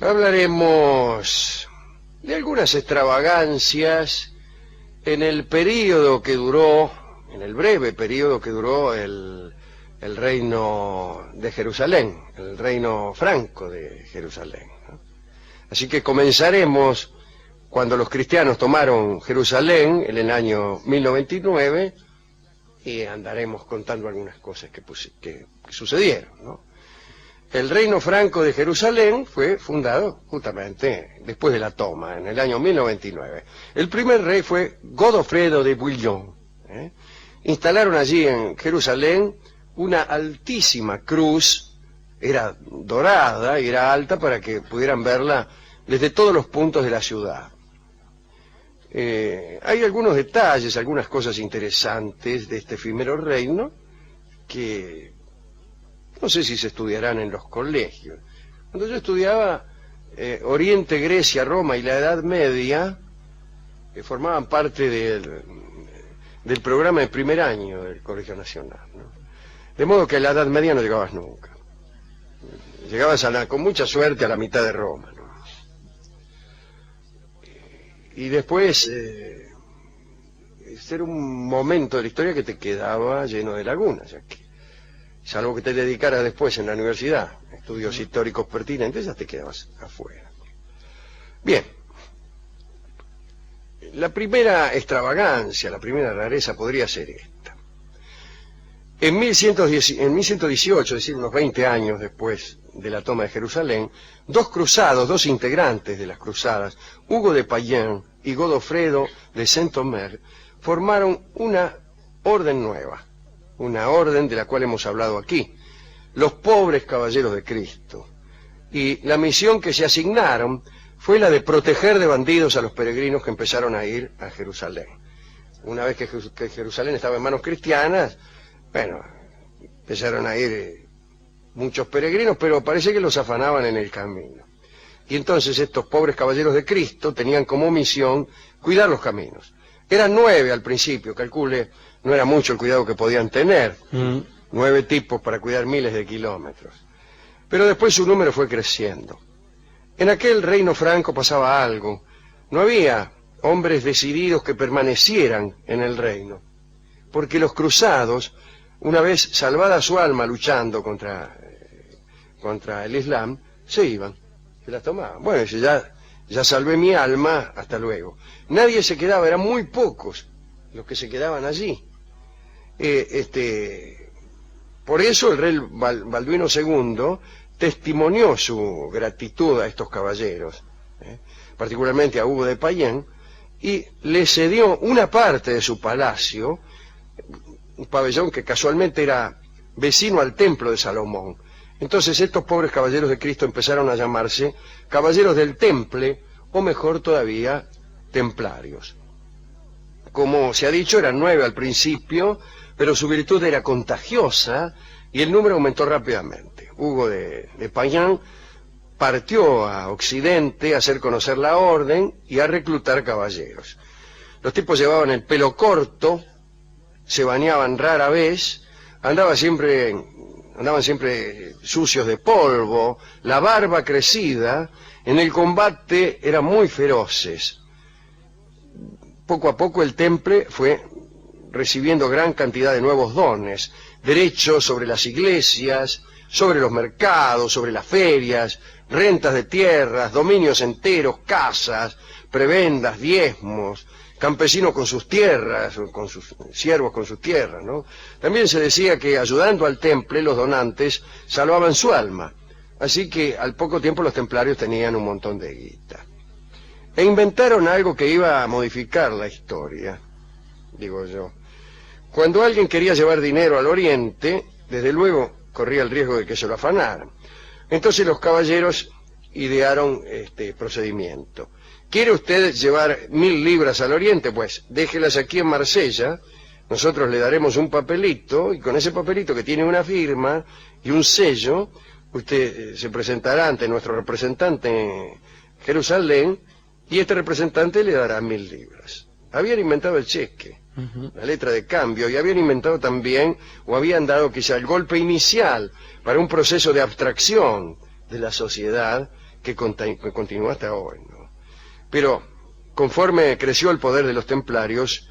Hablaremos de algunas extravagancias en el periodo que duró, en el breve periodo que duró el reino de Jerusalén, el reino franco de Jerusalén, ¿no? Así que comenzaremos cuando los cristianos tomaron Jerusalén en el año 1099 y andaremos contando algunas cosas que sucedieron, ¿no? El reino franco de Jerusalén fue fundado justamente después de la toma, en el año 1099. El primer rey fue Godofredo de Bouillon. Instalaron allí en Jerusalén una altísima cruz, era dorada y era alta para que pudieran verla desde todos los puntos de la ciudad. Hay algunos detalles, algunas cosas interesantes de este efímero reino que no sé si se estudiarán en los colegios. Cuando yo estudiaba Oriente, Grecia, Roma y la Edad Media, formaban parte del programa de primer año del Colegio Nacional, ¿no? De modo que a la Edad Media no llegabas nunca. Llegabas con mucha suerte a la mitad de Roma, ¿no? Y después era un momento de la historia que te quedaba lleno de lagunas, ya que salvo que te dedicaras después en la universidad a estudios históricos pertinentes, ya te quedabas afuera. Bien, la primera extravagancia, la primera rareza podría ser esta. En 1118, es decir, unos 20 años después de la toma de Jerusalén, dos cruzados, dos integrantes de las cruzadas, Hugo de Payens y Godofredo de Saint-Omer, formaron una orden nueva, una orden de la cual hemos hablado aquí, los pobres caballeros de Cristo. Y la misión que se asignaron fue la de proteger de bandidos a los peregrinos que empezaron a ir a Jerusalén. Una vez que Jerusalén estaba en manos cristianas, bueno, empezaron a ir muchos peregrinos, pero parece que los afanaban en el camino. Y entonces estos pobres caballeros de Cristo tenían como misión cuidar los caminos. Eran 9 al principio, calcule, no era mucho el cuidado que podían tener. 9 tipos para cuidar miles de kilómetros. Pero después su número fue creciendo. En aquel reino franco pasaba algo. No había hombres decididos que permanecieran en el reino. Porque los cruzados, una vez salvada su alma luchando contra el Islam, se iban, se las tomaban. Bueno, ya salvé mi alma, hasta luego. Nadie se quedaba, eran muy pocos los que se quedaban allí. Por eso el rey Balduino II testimonió su gratitud a estos caballeros, particularmente a Hugo de Payens, y le cedió una parte de su palacio, un pabellón que casualmente era vecino al templo de Salomón. Entonces estos pobres caballeros de Cristo empezaron a llamarse caballeros del Temple, o mejor todavía, templarios. Como se ha dicho, eran 9 al principio, pero su virtud era contagiosa y el número aumentó rápidamente. Hugo de Payens partió a Occidente a hacer conocer la orden y a reclutar caballeros. Los tipos llevaban el pelo corto, se bañaban rara vez, andaban siempre sucios de polvo, la barba crecida, en el combate eran muy feroces. Poco a poco el Temple fue recibiendo gran cantidad de nuevos dones, derechos sobre las iglesias, sobre los mercados, sobre las ferias, rentas de tierras, dominios enteros, casas, prebendas, diezmos, campesinos con sus tierras, con sus siervos con sus tierras, ¿no? También se decía que ayudando al Temple los donantes salvaban su alma, así que al poco tiempo los templarios tenían un montón de guita. E inventaron algo que iba a modificar la historia, digo yo. Cuando alguien quería llevar dinero al Oriente, desde luego corría el riesgo de que se lo afanaran. Entonces los caballeros idearon este procedimiento. ¿Quiere usted llevar 1000 libras al Oriente? Pues déjelas aquí en Marsella, nosotros le daremos un papelito, y con ese papelito que tiene una firma y un sello, usted se presentará ante nuestro representante en Jerusalén, y este representante le dará 1000 libras. Habían inventado el cheque, la letra de cambio, y habían inventado también, o habían dado quizá el golpe inicial para un proceso de abstracción de la sociedad que continúa hasta hoy, ¿no? Pero conforme creció el poder de los templarios,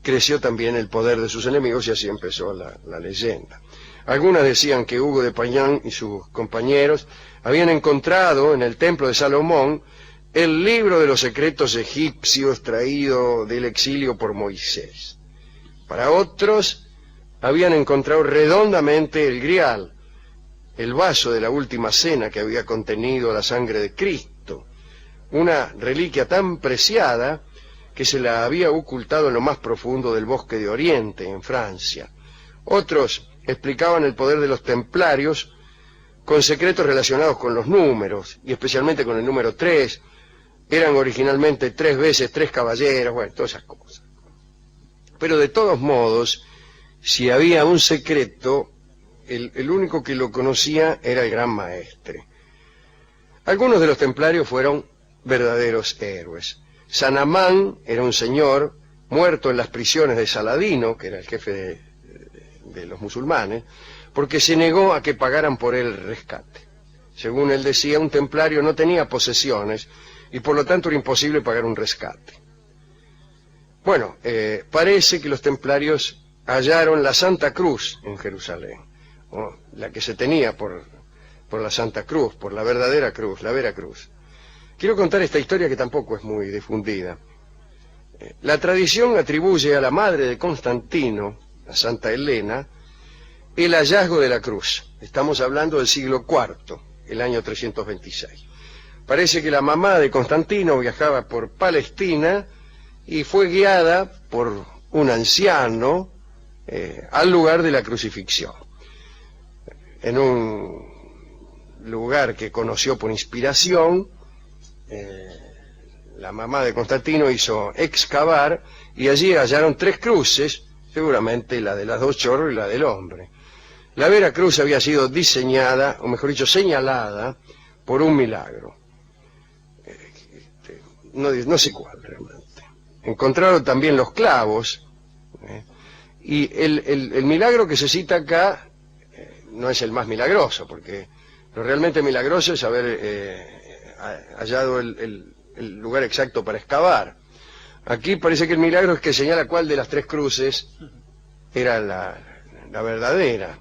creció también el poder de sus enemigos y así empezó la leyenda. Algunas decían que Hugo de Payán y sus compañeros habían encontrado en el templo de Salomón el libro de los secretos egipcios traído del exilio por Moisés. Para otros, habían encontrado redondamente el Grial, el vaso de la última cena que había contenido la sangre de Cristo, una reliquia tan preciada que se la había ocultado en lo más profundo del bosque de Oriente, en Francia. Otros explicaban el poder de los templarios con secretos relacionados con los números, y especialmente con el número 3. Eran originalmente 3 veces 3 caballeros, bueno, todas esas cosas. Pero de todos modos, si había un secreto, el único que lo conocía era el gran maestre. Algunos de los templarios fueron verdaderos héroes. San Amán era un señor muerto en las prisiones de Saladino, que era el jefe de los musulmanes, porque se negó a que pagaran por él el rescate. Según él decía, un templario no tenía posesiones y por lo tanto era imposible pagar un rescate. Bueno, parece que los templarios hallaron la Santa Cruz en Jerusalén, ¿no? La que se tenía por la Santa Cruz, por la verdadera cruz, la Vera Cruz. Quiero contar esta historia que tampoco es muy difundida. La tradición atribuye a la madre de Constantino, a Santa Elena, el hallazgo de la cruz. Estamos hablando del siglo IV, el año 326. Parece que la mamá de Constantino viajaba por Palestina y fue guiada por un anciano al lugar de la crucifixión. En un lugar que conoció por inspiración, la mamá de Constantino hizo excavar y allí hallaron 3 cruces, seguramente la de las 2 chorros y la del hombre. La Vera Cruz había sido diseñada, o mejor dicho, señalada por un milagro. No sé cuál realmente. Encontraron también los clavos, y el milagro que se cita acá no es el más milagroso, porque lo realmente milagroso es haber hallado el lugar exacto para excavar. Aquí parece que el milagro es que señala cuál de las 3 cruces era la verdadera.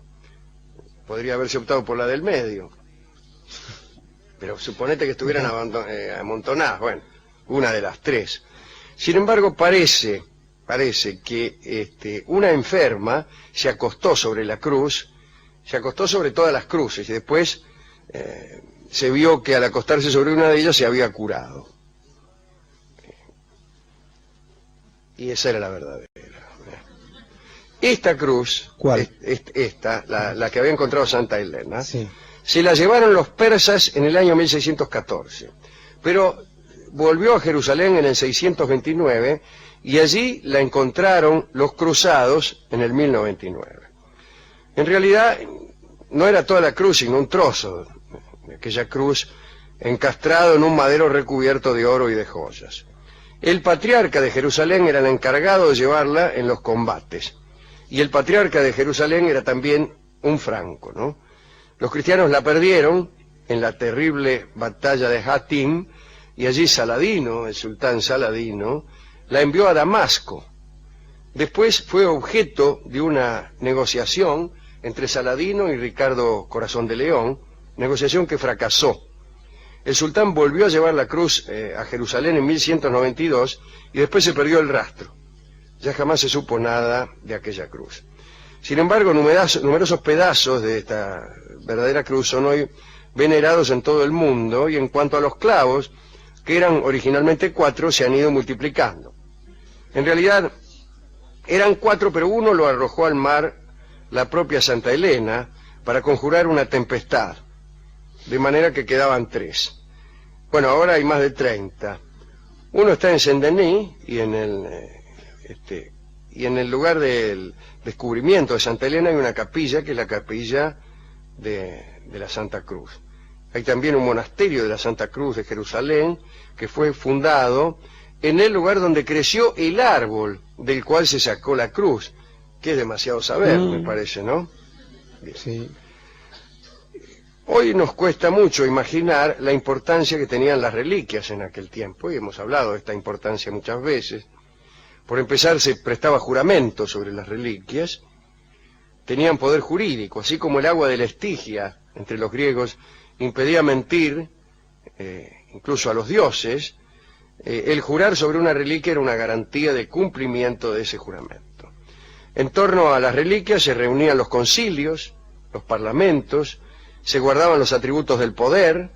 Podría haberse optado por la del medio, pero suponete que estuvieran amontonadas, bueno, una de las 3. Sin embargo, parece que una enferma se acostó sobre la cruz, se acostó sobre todas las cruces, y después se vio que al acostarse sobre una de ellas se había curado. Y esa era la verdadera. Esta cruz, ¿cuál? La que había encontrado Santa Elena, Sí. se la llevaron los persas en el año 1614, pero volvió a Jerusalén en el 629 y allí la encontraron los cruzados en el 1099. En realidad no era toda la cruz, sino un trozo de aquella cruz encastrado en un madero recubierto de oro y de joyas. El patriarca de Jerusalén era el encargado de llevarla en los combates, y el patriarca de Jerusalén era también un franco, ¿no? Los cristianos la perdieron en la terrible batalla de Hattin, y allí Saladino, el sultán Saladino, la envió a Damasco. Después fue objeto de una negociación entre Saladino y Ricardo Corazón de León, negociación que fracasó. El sultán volvió a llevar la cruz a Jerusalén en 1192 y después se perdió el rastro. Ya jamás se supo nada de aquella cruz. Sin embargo, numerosos pedazos de esta verdadera cruz son hoy venerados en todo el mundo, y en cuanto a los clavos, que eran originalmente 4, se han ido multiplicando. En realidad eran 4, pero uno lo arrojó al mar la propia Santa Elena para conjurar una tempestad, de manera que quedaban 3. Bueno, ahora hay más de 30. Uno está en Saint-Denis, y en el lugar del descubrimiento de Santa Elena hay una capilla, que es la capilla de la Santa Cruz. Hay también un monasterio de la Santa Cruz de Jerusalén, que fue fundado en el lugar donde creció el árbol del cual se sacó la cruz, que es demasiado saber, me parece, ¿no? Bien. Sí. Hoy nos cuesta mucho imaginar la importancia que tenían las reliquias en aquel tiempo, y hemos hablado de esta importancia muchas veces. Por empezar, se prestaba juramento sobre las reliquias, tenían poder jurídico, así como el agua de la Estigia entre los griegos impedía mentir, incluso a los dioses. El jurar sobre una reliquia era una garantía de cumplimiento de ese juramento. En torno a las reliquias se reunían los concilios, los parlamentos, se guardaban los atributos del poder,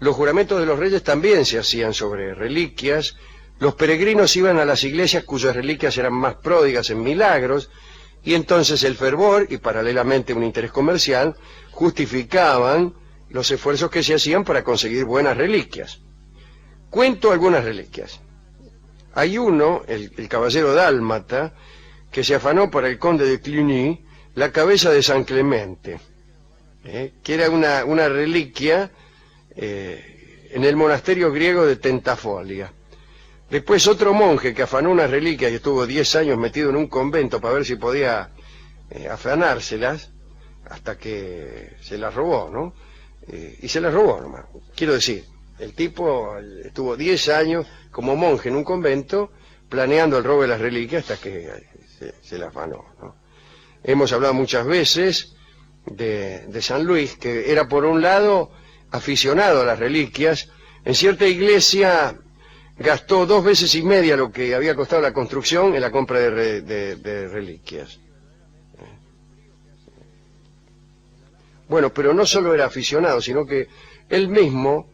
los juramentos de los reyes también se hacían sobre reliquias, los peregrinos iban a las iglesias cuyas reliquias eran más pródigas en milagros, y entonces el fervor y paralelamente un interés comercial justificaban los esfuerzos que se hacían para conseguir buenas reliquias. Cuento algunas reliquias. Hay uno, el caballero dálmata, que se afanó para el conde de Cluny la cabeza de San Clemente, que era una reliquia en el monasterio griego de Tentafolia. Después otro monje que afanó una reliquia y estuvo 10 años metido en un convento para ver si podía afanárselas, hasta que se las robó, ¿no? Y se las robó nomás. Quiero decir, el tipo estuvo 10 años como monje en un convento planeando el robo de las reliquias hasta que se las afanó, ¿no? Hemos hablado muchas veces de San Luis, que era por un lado aficionado a las reliquias. En cierta iglesia gastó 2 veces y media lo que había costado la construcción en la compra de reliquias. Bueno, pero no solo era aficionado, sino que él mismo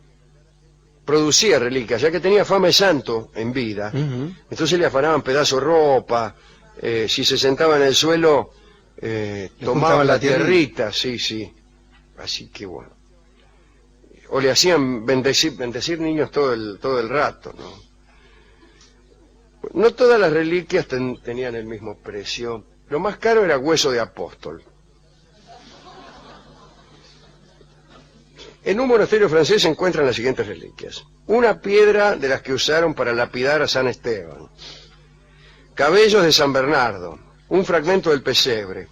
producía reliquias, ya que tenía fama de santo en vida. Entonces le afanaban pedazos de ropa, si se sentaba en el suelo, tomaban la tierrita, sí. Así que bueno. O le hacían bendecir niños todo el rato, ¿no? No todas las reliquias tenían el mismo precio. Lo más caro era hueso de apóstol. En un monasterio francés se encuentran las siguientes reliquias: una piedra de las que usaron para lapidar a San Esteban, cabellos de San Bernardo, un fragmento del pesebre,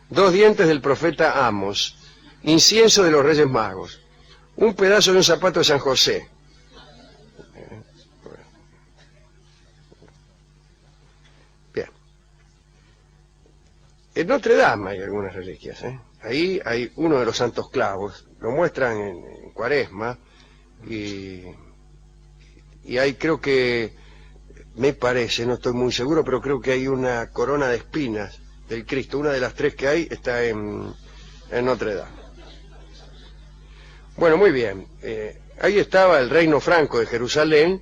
2 dientes del profeta Amos, incienso de los Reyes Magos, un pedazo de un zapato de San José. Bien. En Notre Dame hay algunas reliquias, Ahí hay uno de los santos clavos, lo muestran en Cuaresma, y hay, creo que, me parece, no estoy muy seguro, pero creo que hay una corona de espinas del Cristo. Una de las 3 que hay está en Notre Dame. Bueno, muy bien. Ahí estaba el reino franco de Jerusalén,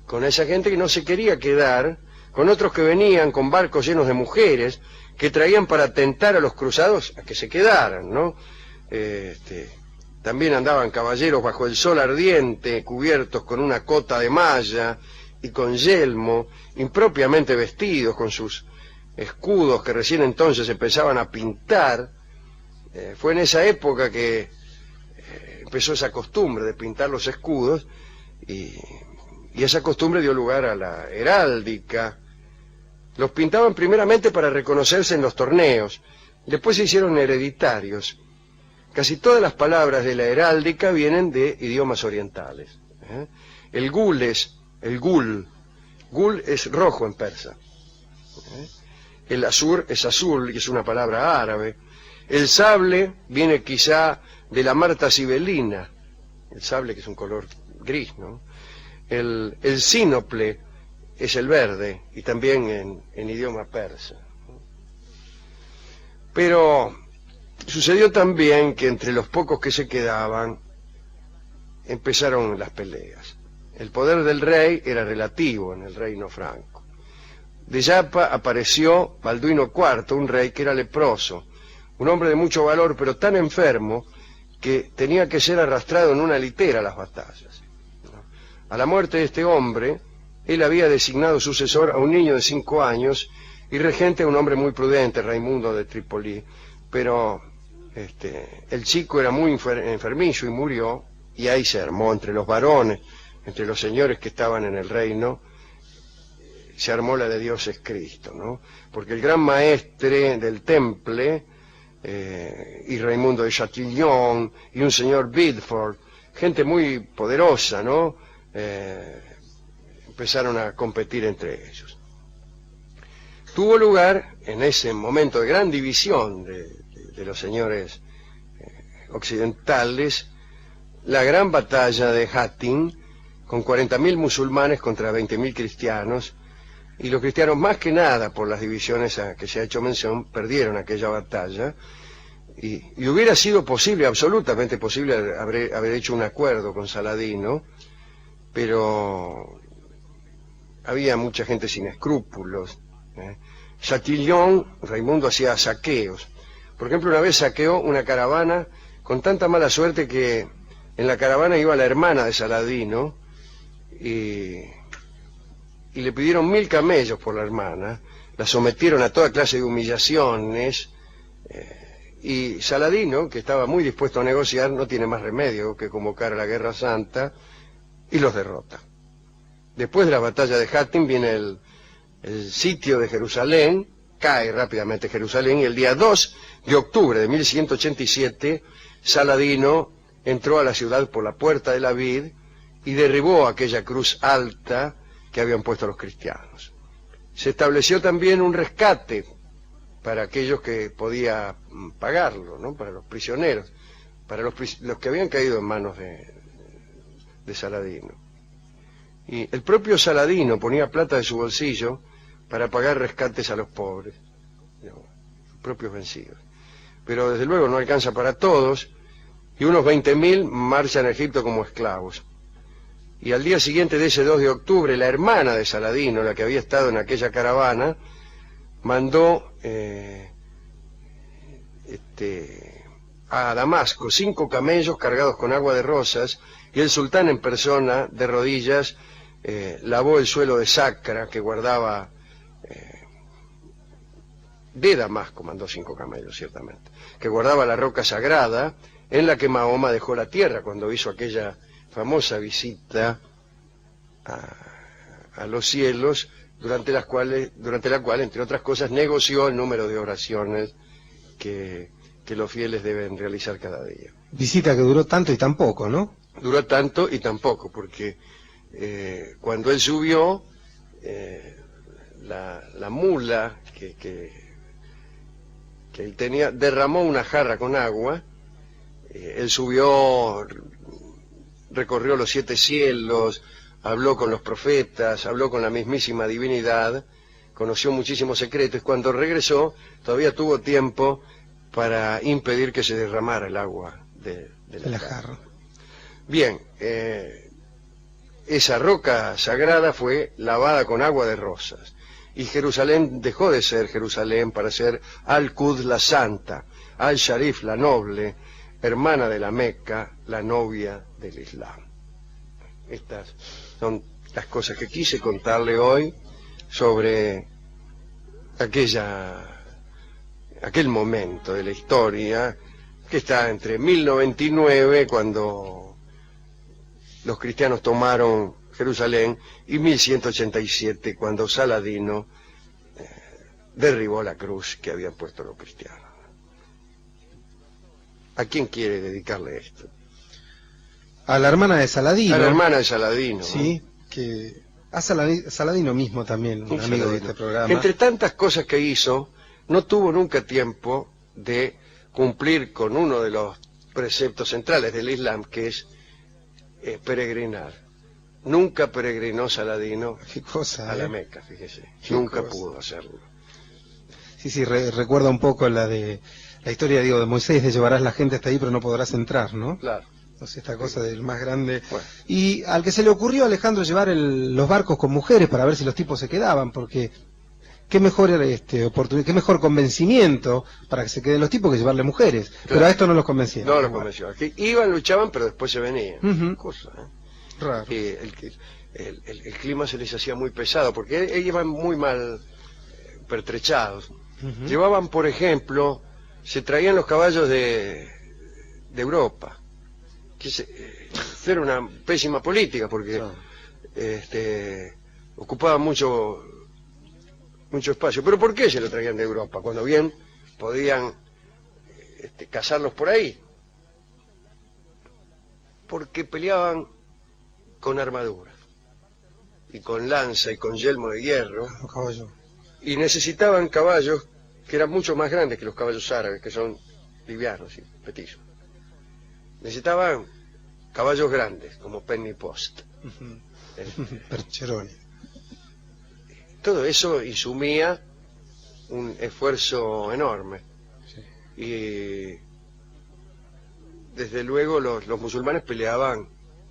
con esa gente que no se quería quedar, con otros que venían con barcos llenos de mujeres, que traían para tentar a los cruzados a que se quedaran, ¿no? También andaban caballeros bajo el sol ardiente, cubiertos con una cota de malla y con yelmo, impropiamente vestidos, con sus escudos que recién entonces empezaban a pintar. Fue en esa época que empezó esa costumbre de pintar los escudos, y esa costumbre dio lugar a la heráldica. Los pintaban primeramente para reconocerse en los torneos, después se hicieron hereditarios. Casi todas las palabras de la heráldica vienen de idiomas orientales. El gul es rojo en persa. El azur es azul, que es una palabra árabe. El sable viene quizá de la marta sibelina, el sable que es un color gris, ¿no? El sínople es el verde, y también en idioma persa. Pero sucedió también que entre los pocos que se quedaban empezaron las peleas. El poder del rey era relativo en el reino franco. De Yapa apareció Balduino IV, un rey que era leproso, un hombre de mucho valor, pero tan enfermo que tenía que ser arrastrado en una litera a las batallas. A la muerte de este hombre, él había designado sucesor a un niño de 5 años y regente a un hombre muy prudente, Raimundo de Trípoli, pero el chico era muy enfermizo y murió, y ahí se armó entre los varones, entre los señores que estaban en el reino, se armó la de Dios es Cristo, ¿no? Porque el gran maestre del temple y Raimundo de Chatillon, y un señor Bidford, gente muy poderosa, ¿no? Empezaron a competir entre ellos. Tuvo lugar, en ese momento de gran división de los señores occidentales, la gran batalla de Hattin, con 40.000 musulmanes contra 20.000 cristianos, y los cristianos, más que nada por las divisiones a que se ha hecho mención, perdieron aquella batalla, y hubiera sido posible, absolutamente posible, haber hecho un acuerdo con Saladino, pero había mucha gente sin escrúpulos. Chatillon, Raimundo, hacía saqueos. Por ejemplo, una vez saqueó una caravana con tanta mala suerte que en la caravana iba la hermana de Saladino, y le pidieron 1000 camellos por la hermana, la sometieron a toda clase de humillaciones, y Saladino, que estaba muy dispuesto a negociar, no tiene más remedio que convocar a la Guerra Santa, y los derrota. Después de la batalla de Hattin viene el sitio de Jerusalén, cae rápidamente Jerusalén, y el día 2 de octubre de 1187, Saladino entró a la ciudad por la puerta de la vid y derribó aquella cruz alta que habían puesto los cristianos. Se estableció también un rescate para aquellos que podía pagarlo, ¿no? Para los prisioneros, para los que habían caído en manos de Saladino. Y el propio Saladino ponía plata de su bolsillo para pagar rescates a los pobres, ¿no? Sus propios vencidos. Pero desde luego no alcanza para todos, y unos 20.000 marchan a Egipto como esclavos. Y al día siguiente de ese 2 de octubre, la hermana de Saladino, la que había estado en aquella caravana, mandó a Damasco 5 camellos cargados con agua de rosas, y el sultán en persona, de rodillas, lavó el suelo de Sacra que guardaba de Damasco, mandó 5 camellos ciertamente, que guardaba la roca sagrada en la que Mahoma dejó la tierra cuando hizo aquella famosa visita a los cielos, durante la cual, entre otras cosas, negoció el número de oraciones que los fieles deben realizar cada día. Visita que duró tanto y tan poco, ¿no? Duró tanto y tan poco, porque cuando él subió, la mula que él tenía derramó una jarra con agua. Él subió, recorrió los 7 cielos, habló con los profetas, habló con la mismísima divinidad, conoció muchísimos secretos, y cuando regresó todavía tuvo tiempo para impedir que se derramara el agua de la jarra. Bien, esa roca sagrada fue lavada con agua de rosas, y Jerusalén dejó de ser Jerusalén para ser Al-Quds la Santa, Al-Sharif la Noble, hermana de la Meca, la novia del Islam. Estas son las cosas que quise contarle hoy sobre aquel momento de la historia que está entre 1099, cuando los cristianos tomaron Jerusalén, y 1187, cuando Saladino derribó la cruz que habían puesto los cristianos. ¿A quién quiere dedicarle esto? A la hermana de Saladino. A la hermana de Saladino. Sí, ¿no? Que a Saladino mismo también, un amigo de este programa. Entre tantas cosas que hizo, no tuvo nunca tiempo de cumplir con uno de los preceptos centrales del Islam, que es peregrinar. Nunca peregrinó Saladino a la Meca, fíjese. Nunca pudo hacerlo. Sí, recuerda un poco la historia, digo, de Moisés, de llevarás la gente hasta ahí pero no podrás entrar, ¿no? Claro. Entonces esta cosa del más grande. Bueno. Y al que se le ocurrió a Alejandro llevar los barcos con mujeres para ver si los tipos se quedaban, porque qué mejor oportunidad, qué mejor convencimiento para que se queden los tipos que llevarle mujeres. Claro. Pero a esto no los convencieron. No los convenció. Aquí iban, luchaban, pero después se venían. Cosa, raro. El clima se les hacía muy pesado, porque ellos iban muy mal pertrechados. Llevaban, por ejemplo, se traían los caballos de Europa, que era una pésima política, porque ocupaban mucho espacio. Pero ¿por qué se lo traían de Europa? Cuando bien podían cazarlos por ahí, porque peleaban con armadura, y con lanza, y con yelmo de hierro, y necesitaban caballos que eran mucho más grandes que los caballos árabes, que son livianos y petizos. Necesitaban caballos grandes, como Penny Post. Percheroni. Todo eso insumía un esfuerzo enorme. Sí. Y desde luego los musulmanes peleaban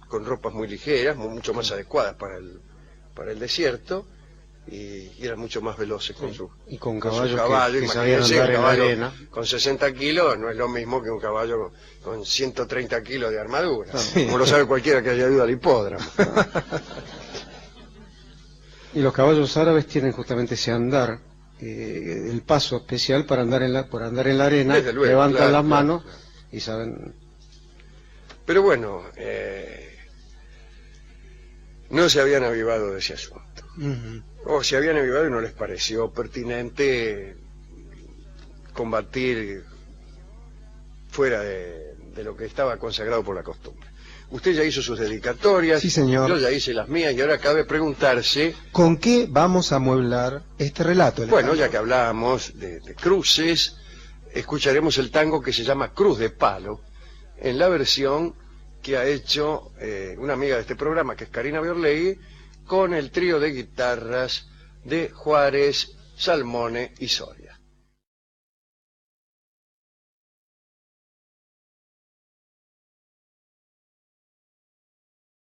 con ropas muy ligeras, mucho más adecuadas para el desierto, y eran mucho más veloces con sus caballos que sabían andar en la arena. Con 60 kilos no es lo mismo que un caballo con 130 kilos de armadura, sí, como lo sabe cualquiera que haya ido al hipódromo. Y los caballos árabes tienen justamente ese andar, el paso especial para andar por andar en la arena, luego, levantan las manos y saben. Pero bueno, no se habían avivado de ese asunto. O se habían avivado y no les pareció pertinente combatir fuera de lo que estaba consagrado por la costumbre. Usted ya hizo sus dedicatorias, sí, señor. Yo ya hice las mías, y ahora cabe preguntarse... ¿Con qué vamos a amueblar este relato? Bueno, ya que hablábamos de cruces, escucharemos el tango que se llama Cruz de Palo, en la versión que ha hecho una amiga de este programa, que es Karina Biorlegui, con el trío de guitarras de Juárez, Salmone y Soria.